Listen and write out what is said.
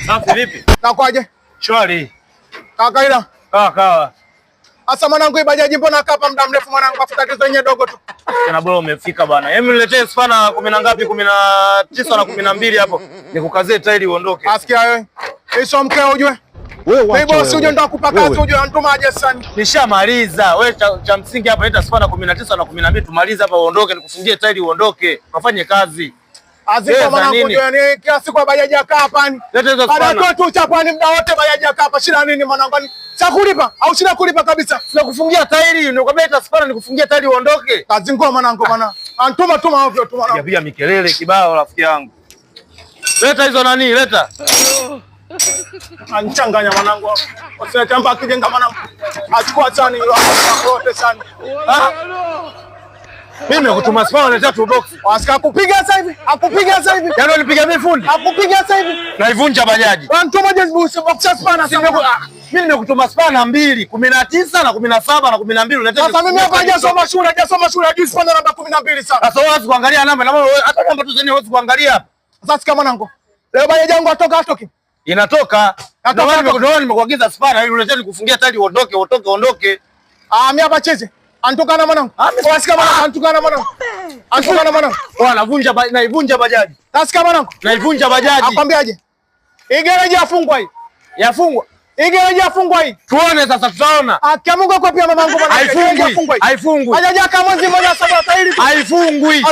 Safi vipi? Nakwaje? Shwari. Kawaida. Kawa. Asa mwanangu hii bajaji mbona hapa muda mrefu mwanangu, mafuta tatizo yenyewe dogo tu. Tena bora umefika bwana. Hebu niletee spana 10 na ngapi? 19 na 12 hapo. Nikukazie tairi uondoke. Asikia wewe. Hicho mkeo ujue. Wewe bosi uje ndo akupa kazi uje antuma aje sana. Nishamaliza. Wewe cha msingi hapa leta spana 19 na 12 tumalize hapa uondoke, nikufungie tairi uondoke. Kafanye kazi. Aziko mwanangu ndio ni kiasi kwa bajaji akaa hapa ni. Leta hizo spana. Ana tu chapani muda wote bajaji akaa hapa. Shida nini mwanangu? Chakulipa au shida kulipa kabisa? Sio kufungia tairi, nikwambia leta spana nikufungia tairi uondoke. Kazi ngoma mwanangu bwana. Antuma tuma ovyo tu mwanangu. Pia mikelele kibao rafiki yangu. Leta hizo nani? Leta. Anchanganya mwanangu. Sasa chamba akijenga mwanangu. Achukua chani yote sana. Mimi nakutuma spana leta tu box. Wasika kupiga sasa hivi. Akupiga sasa hivi. Yaani unipiga mimi fundi? Akupiga sasa hivi. Naivunja bajaji. Antuma je box spana sasa. Mimi nimekutuma spana 2, 19 na 17 na 12 unataka. Sasa mimi hapa hajasoma shule hajui spana namba 12 sasa. Sasa wewe kuangalia namba na hata namba tu zenyewe wewe kuangalia hapa. Sasa sikia mwanangu. Leo bajaji yangu atoki. Inatoka. Ndio nimekuagiza spana ili uletee nikufungia tairi uondoke. Mimi hapa cheze. Antukana mwanangu. Wasikia mwanangu antukana mwanangu. Antukana mwanangu. Naivunja bajaji. Nasikia mwanangu. Naivunja bajaji. Akwambiaje? Hii gereji yafungwa hii. Yafungwa. Hii gereji yafungwa hii. Tuone sasa tutaona. Akiamunga kwa pia mamangu bwana. Haifungwi. Bajaji kama mwezi mmoja sasa tairi. Haifungwi.